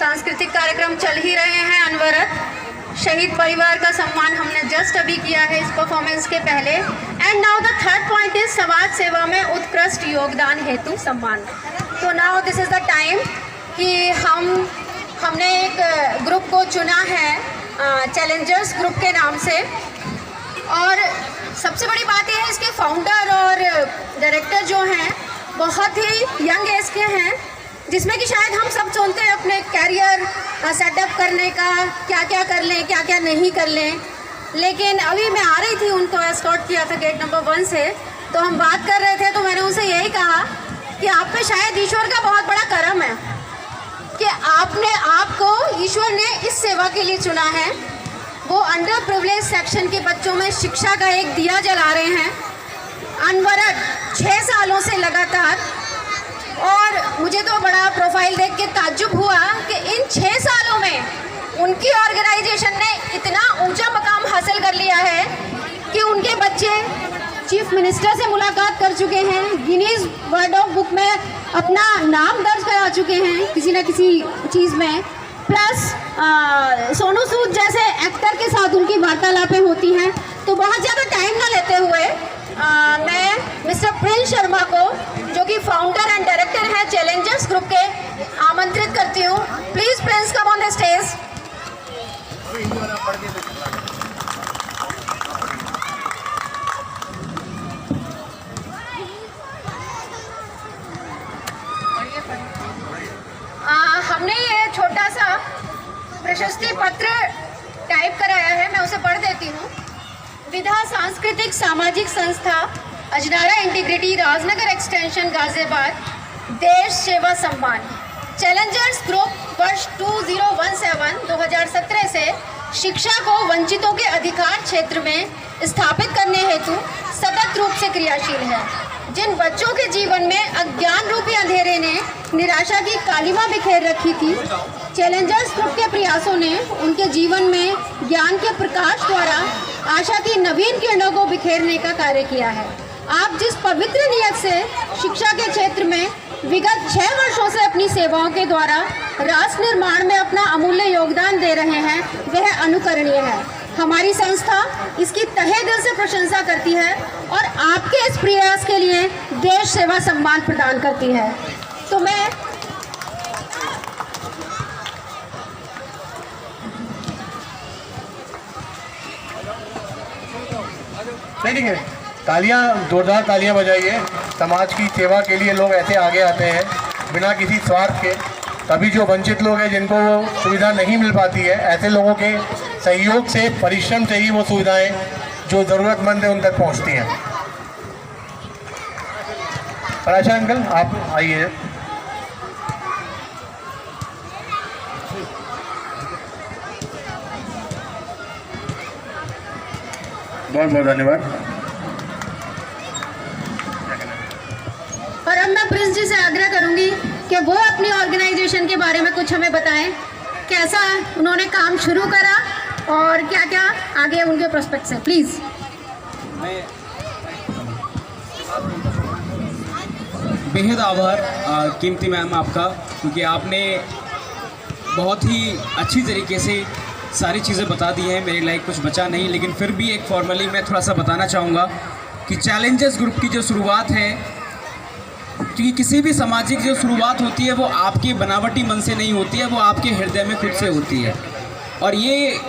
सांस्कृतिक कार्यक्रम चल ही रहे हैं अनवरत। शहीद परिवार का सम्मान हमने जस्ट अभी किया है इस परफॉर्मेंस के पहले। And now the third point is समाज सेवा में उत्कृष्ट योगदान हेतु सम्मान। तो now this is the time कि हमने एक ग्रुप को चुना है चैलेंजर्स ग्रुप के नाम से। और सबसे बड़ी बात यह है इसके फाउंडर और डायरेक्टर जो हैं बहुत ही यंग एज के हैं, जिसमें कि शायद हम सब सोचते हैं अपने कैरियर सेटअप करने का, क्या क्या कर लें क्या क्या नहीं कर लें। लेकिन अभी मैं आ रही थी, उनको एस्कॉर्ट किया था गेट नंबर 1 से, तो हम बात कर रहे थे तो मैंने उनसे यही कहा कि आप पे शायद ईश्वर का बहुत बड़ा करम है कि आपको ईश्वर ने इस सेवा के लिए चुना है। वो अंडर प्रिविलेज सेक्शन के बच्चों में शिक्षा का एक दिया जला रहे हैं अनवरत 6 सालों से लगातार। और मुझे तो बड़ा प्रोफाइल देख के ताज्जुब हुआ कि इन 6 सालों में उनकी ऑर्गेनाइजेशन ने इतना ऊंचा मकाम हासिल कर लिया है कि उनके बच्चे चीफ मिनिस्टर से मुलाकात कर चुके हैं, गिनीज वर्ल्ड ऑफ बुक में अपना नाम दर्ज करा चुके हैं किसी न किसी चीज़ में। प्लस सोनू सूद जैसे एक्टर के साथ उनकी वार्तालापें होती हैं। तो बहुत ज़्यादा टाइम ना लेते हुए मैं मिस्टर प्रिंस शर्मा को, जो कि फाउंडर एंड डायरेक्टर हैं चैलेंजर्स ग्रुप के, आमंत्रित करती हूँ। Please Prince come on the stage. हमने ये छोटा सा प्रशस्ति पत्र टाइप कराया है, मैं उसे पढ़ देती हूँ। विधा सांस्कृतिक सामाजिक संस्था अजनारा इंटीग्रिटी राजनगर एक्सटेंशन गाजियाबाद देश सेवा सम्मान चैलेंजर्स ग्रुप वर्ष 2017 से शिक्षा को वंचितों के अधिकार क्षेत्र में स्थापित करने हेतु सतत रूप से क्रियाशील है। जिन बच्चों के जीवन में अज्ञान रूपी अंधेरे ने निराशा की कालिमा बिखेर रखी थी, चैलेंजर्स ग्रुप के प्रयासों ने उनके जीवन में ज्ञान के प्रकाश द्वारा आशा की नवीन किरणों को बिखेरने का कार्य किया है। आप जिस पवित्र नियत से शिक्षा के क्षेत्र में विगत 6 वर्षों से अपनी सेवाओं के द्वारा राष्ट्र निर्माण में अपना अमूल्य योगदान दे रहे हैं, वह अनुकरणीय है। हमारी संस्था इसकी तहे दिल से प्रशंसा करती है और आपके इस प्रयास के लिए देश सेवा सम्मान प्रदान करती है। तो मैं ठीक है, तालियां, जोरदार तालियां बजाइए। समाज की सेवा के लिए लोग ऐसे आगे आते हैं बिना किसी स्वार्थ के। तभी जो वंचित लोग हैं, जिनको वो सुविधा नहीं मिल पाती है, ऐसे लोगों के सहयोग से, परिश्रम से ही वो सुविधाएं जो ज़रूरतमंद है उन तक पहुंचती हैं। पराशा अंकल, आप आइए। बहुत बहुत धन्यवाद। और अब मैं प्रिंस जी से आग्रह करूंगी कि वो अपनी ऑर्गेनाइजेशन के बारे में कुछ हमें बताएं, कैसा उन्होंने काम शुरू करा और क्या क्या आगे उनके प्रोस्पेक्ट्स हैं। प्लीज़। बेहद आभार कीमती मैम आपका, क्योंकि आपने बहुत ही अच्छी तरीके से सारी चीज़ें बता दी हैं। मेरे लायक कुछ बचा नहीं, लेकिन फिर भी एक फॉर्मली मैं थोड़ा सा बताना चाहूँगा कि चैलेंजर्स ग्रुप की जो शुरुआत है, क्योंकि किसी भी सामाजिक जो शुरुआत होती है वो आपके बनावटी मन से नहीं होती है, वो आपके हृदय में खुद से होती है। और ये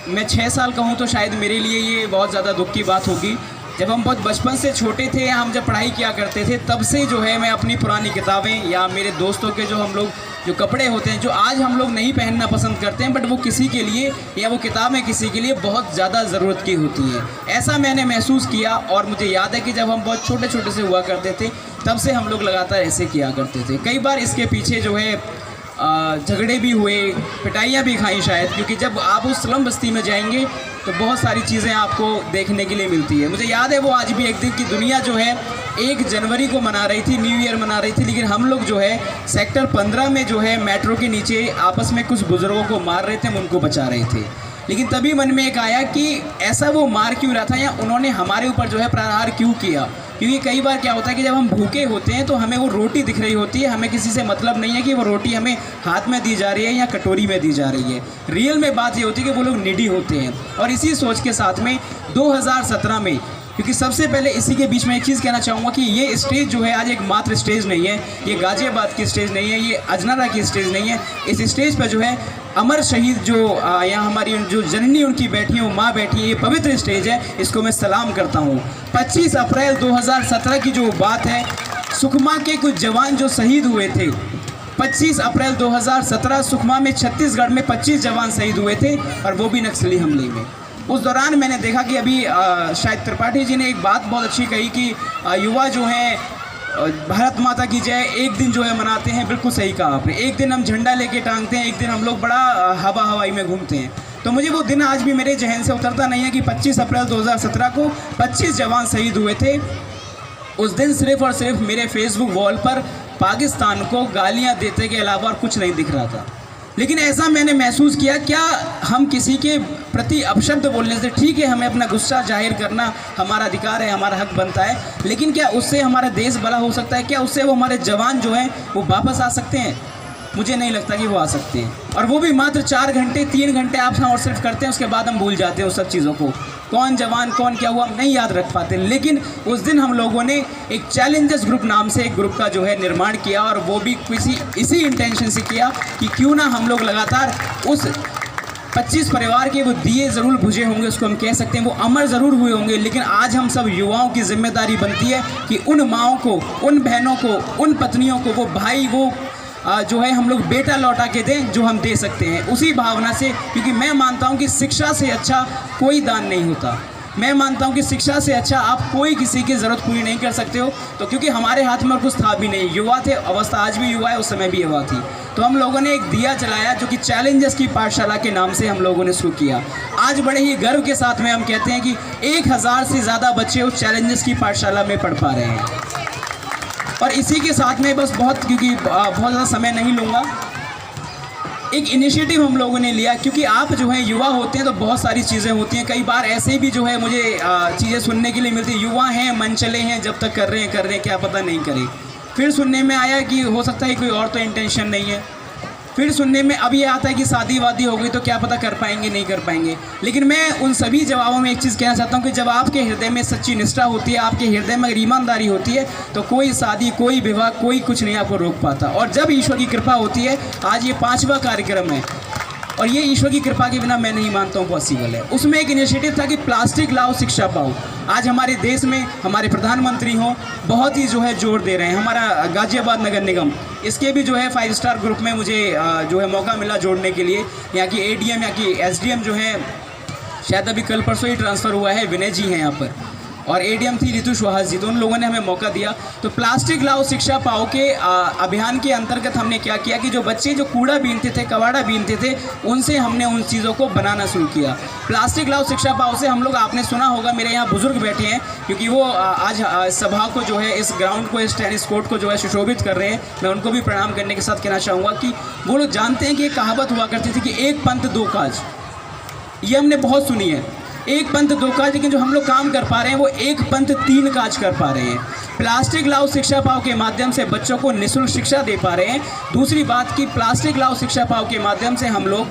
मैं 6 साल का हूँ तो शायद मेरे लिए ये बहुत ज़्यादा दुख की बात होगी। जब हम बहुत बचपन से छोटे थे, हम जब पढ़ाई किया करते थे, तब से जो है मैं अपनी पुरानी किताबें या मेरे दोस्तों के जो हम लोग जो कपड़े होते हैं, जो आज हम लोग नहीं पहनना पसंद करते हैं, बट वो किसी के लिए या वो किताबें किसी के लिए बहुत ज़्यादा ज़रूरत की होती हैं, ऐसा मैंने महसूस किया। और मुझे याद है कि जब हम बहुत छोटे छोटे से हुआ करते थे, तब से हम लोग लगातार ऐसे किया करते थे। कई बार इसके पीछे जो है झगड़े भी हुए, पिटाइयाँ भी खाई शायद, क्योंकि जब आप उस स्लम बस्ती में जाएंगे तो बहुत सारी चीज़ें आपको देखने के लिए मिलती है। मुझे याद है वो आज भी एक दिन की दुनिया जो है 1 जनवरी को मना रही थी, न्यू ईयर मना रही थी, लेकिन हम लोग जो है सेक्टर 15 में जो है मेट्रो के नीचे आपस में कुछ बुज़ुर्गों को मार रहे थे, हम उनको बचा रहे थे। लेकिन तभी मन में एक आया कि ऐसा वो मार क्यों रहा था या उन्होंने हमारे ऊपर जो है प्रहार क्यों किया। क्योंकि कई बार क्या होता है कि जब हम भूखे होते हैं तो हमें वो रोटी दिख रही होती है, हमें किसी से मतलब नहीं है कि वो रोटी हमें हाथ में दी जा रही है या कटोरी में दी जा रही है। रियल में बात ये होती है कि वो लोग निडी होते हैं। और इसी सोच के साथ में 2017 में, क्योंकि सबसे पहले इसी के बीच में एक चीज़ कहना चाहूँगा कि ये स्टेज जो है आज एक मात्र स्टेज नहीं है, ये गाज़ियाबाद की स्टेज नहीं है, ये अजनारा की स्टेज नहीं है। इस स्टेज पर जो है अमर शहीद जो यहाँ हमारी जो जननी उनकी बैठी है, वो माँ बैठी है, ये पवित्र स्टेज है, इसको मैं सलाम करता हूँ। 25 अप्रैल 2017 की जो बात है, सुकमा के कुछ जवान जो शहीद हुए थे, 25 अप्रैल 2017 सुकमा में छत्तीसगढ़ में 25 जवान शहीद हुए थे और वो भी नक्सली हमले में। उस दौरान मैंने देखा कि अभी शायद त्रिपाठी जी ने एक बात बहुत अच्छी कही कि युवा जो हैं भारत माता की जय एक दिन जो है मनाते हैं। बिल्कुल सही कहा आपने, एक दिन हम झंडा लेके टांगते हैं, एक दिन हम लोग बड़ा हवाई में घूमते हैं। तो मुझे वो दिन आज भी मेरे जहन से उतरता नहीं है कि 25 अप्रैल 2017 को 25 जवान शहीद हुए थे। उस दिन सिर्फ़ और सिर्फ मेरे फेसबुक वॉल पर पाकिस्तान को गालियाँ देते के अलावा और कुछ नहीं दिख रहा था। लेकिन ऐसा मैंने महसूस किया, क्या हम किसी के प्रति अपशब्द बोलने से, ठीक है हमें अपना गुस्सा जाहिर करना हमारा अधिकार है, हमारा हक बनता है, लेकिन क्या उससे हमारा देश भला हो सकता है? क्या उससे वो हमारे जवान जो हैं वो वापस आ सकते हैं? मुझे नहीं लगता कि वो आ सकते हैं। और वो भी मात्र 4 घंटे 3 घंटे आप और सिर्फ करते हैं, उसके बाद हम भूल जाते हैं उस सब चीज़ों को। कौन जवान कौन क्या हुआ हम नहीं याद रख पाते। लेकिन उस दिन हम लोगों ने एक चैलेंजर्स ग्रुप नाम से एक ग्रुप का जो है निर्माण किया, और वो भी इसी इंटेंशन से किया कि क्यों ना हम लोग लगातार उस 25 परिवार के वो दिए ज़रूर बुझे होंगे, उसको हम कह सकते हैं, वो अमर ज़रूर हुए होंगे, लेकिन आज हम सब युवाओं की जिम्मेदारी बनती है कि उन माँओं को, उन बहनों को, उन पत्नियों को, वो भाई, वो जो है हम लोग बेटा लौटा के दें जो हम दे सकते हैं, उसी भावना से। क्योंकि मैं मानता हूं कि शिक्षा से अच्छा कोई दान नहीं होता। मैं मानता हूं कि शिक्षा से अच्छा आप कोई किसी की ज़रूरत पूरी नहीं कर सकते हो। तो क्योंकि हमारे हाथ में और कुछ था भी नहीं, युवा थे, अवस्था आज भी युवा है, उस समय भी युवा थी, तो हम लोगों ने एक दिया जलाया जो कि चैलेंजर्स की पाठशाला के नाम से हम लोगों ने शुरू किया। आज बड़े ही गर्व के साथ में हम कहते हैं कि 1000 से ज़्यादा बच्चे उस चैलेंजर्स की पाठशाला में पढ़ पा रहे हैं। और इसी के साथ में बस क्योंकि बहुत ज़्यादा समय नहीं लूँगा, एक इनिशिएटिव हम लोगों ने लिया। क्योंकि आप जो है युवा होते हैं तो बहुत सारी चीज़ें होती हैं, कई बार ऐसे भी जो है मुझे चीज़ें सुनने के लिए मिलती है, युवा हैं, मन चले हैं, जब तक कर रहे हैं क्या पता नहीं करें। फिर सुनने में आया कि हो सकता है कोई और तो इंटेंशन नहीं है। फिर सुनने में अब ये आता है कि शादी वादी हो गई तो क्या पता कर पाएंगे नहीं कर पाएंगे। लेकिन मैं उन सभी जवाबों में एक चीज़ कहना चाहता हूँ कि जब आपके हृदय में सच्ची निष्ठा होती है, आपके हृदय में अगर ईमानदारी होती है, तो कोई शादी, कोई विवाह, कोई कुछ नहीं आपको रोक पाता। और जब ईश्वर की कृपा होती है, आज ये 5वां कार्यक्रम है और ये ईश्वर की कृपा के बिना मैं नहीं मानता हूँ पॉसिबल है। उसमें एक इनिशिएटिव था कि प्लास्टिक लाओ शिक्षा पाओ। आज हमारे देश में हमारे प्रधानमंत्री हों बहुत ही जो है जोर दे रहे हैं। हमारा गाज़ियाबाद नगर निगम, इसके भी जो है 5 स्टार ग्रुप में मुझे जो है मौका मिला जोड़ने के लिए। यहाँ की ADM, यहाँ की SDM जो है शायद अभी कल परसों ही ट्रांसफ़र हुआ है, विनय जी हैं यहाँ पर, और ADM थी रितु सुहास जी, तो उन लोगों ने हमें मौका दिया। तो प्लास्टिक लाओ शिक्षा पाओ के अभियान के अंतर्गत हमने क्या किया कि जो बच्चे जो कूड़ा बीनते थे, कबाड़ा बीनते थे, उनसे हमने उन चीज़ों को बनाना शुरू किया। प्लास्टिक लाओ शिक्षा पाओ से हम लोग, आपने सुना होगा, मेरे यहाँ बुजुर्ग बैठे हैं, क्योंकि वो आज सभा को जो है, इस ग्राउंड को, इस टेनिस कोर्ट को जो है सुशोभित कर रहे हैं। मैं उनको भी प्रणाम करने के साथ कहना चाहूँगा कि वो लोग जानते हैं कि एक कहावत हुआ करती थी कि एक पंथ दो काज, ये हमने बहुत सुनी है, एक पंथ दो काज, लेकिन जो हम लोग काम कर पा रहे हैं वो एक पंथ 3 काज कर पा रहे हैं। प्लास्टिक लाओ शिक्षा पाओ के माध्यम से बच्चों को निःशुल्क शिक्षा दे पा रहे हैं। दूसरी बात कि प्लास्टिक लाओ शिक्षा पाओ के माध्यम से हम लोग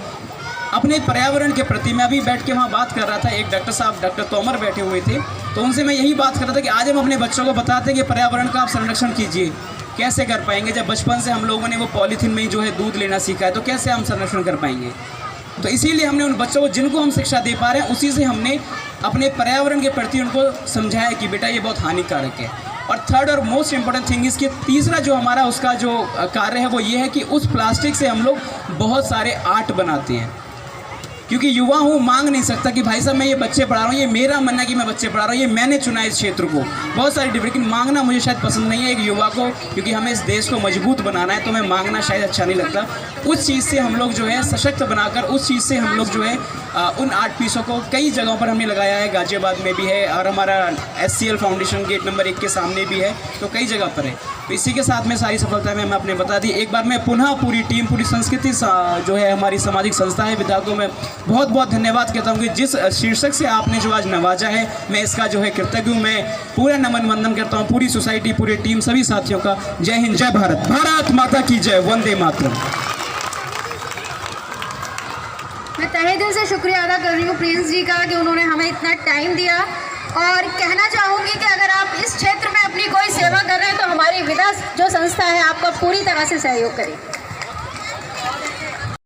अपने पर्यावरण के प्रति, मैं अभी बैठ के वहाँ बात कर रहा था, एक डॉक्टर साहब, डॉक्टर तोमर बैठे हुए थे, तो उनसे मैं यही बात कर रहा था कि आज हम अपने बच्चों को बताते हैं कि पर्यावरण का आप संरक्षण कीजिए। कैसे कर पाएंगे जब बचपन से हम लोगों ने वो पॉलीथीन में ही जो है दूध लेना सीखा है, तो कैसे हम संरक्षण कर पाएंगे? तो इसीलिए हमने उन बच्चों को जिनको हम शिक्षा दे पा रहे हैं, उसी से हमने अपने पर्यावरण के प्रति उनको समझाया कि बेटा ये बहुत हानिकारक है। और थर्ड और मोस्ट इम्पोर्टेंट थिंग इसके तीसरा जो हमारा उसका जो कार्य है वो ये है कि उस प्लास्टिक से हम लोग बहुत सारे आर्ट बनाते हैं। क्योंकि युवा हूँ, मांग नहीं सकता कि भाई साहब मैं ये बच्चे पढ़ा रहा हूँ, ये मेरा मन है कि मैं बच्चे पढ़ा रहा हूँ, ये मैंने चुना है इस क्षेत्र को, बहुत सारी डिफरेंट, लेकिन मांगना मुझे शायद पसंद नहीं है एक युवा को, क्योंकि हमें इस देश को मजबूत बनाना है, तो हमें मांगना शायद अच्छा नहीं लगता। उस चीज़ से हम लोग जो है सशक्त बनाकर, उस चीज़ से हम लोग जो है उन आर्ट पीसों को कई जगहों पर हमने लगाया है, गाजियाबाद में भी है और हमारा SCL फाउंडेशन गेट नंबर 1 के सामने भी है, तो कई जगह पर है। तो इसी के साथ में सारी सफलता में आपने बता दी। एक बार मैं पुनः पूरी टीम, पूरी संस्कृति जो है हमारी सामाजिक संस्था है विद्या को मैं बहुत बहुत धन्यवाद कहता हूँ कि जिस शीर्षक से आपने जो आज नवाजा है, मैं इसका जो है कृतज्ञ हूँ। मैं पूरा नमन वंदन करता हूँ पूरी सोसाइटी, पूरी टीम, सभी साथियों का। जय हिंद, जय भारत, भारत माता की जय, वंदे मातरम। मैं तहे दिल से शुक्रिया अदा कर रही हूँ प्रिंस जी का कि उन्होंने हमें इतना टाइम दिया, और कहना चाहूँगी कि अगर आप इस क्षेत्र में अपनी कोई सेवा कर रहे हैं तो हमारी विदा जो संस्था है आपका पूरी तरह से सहयोग करेगी।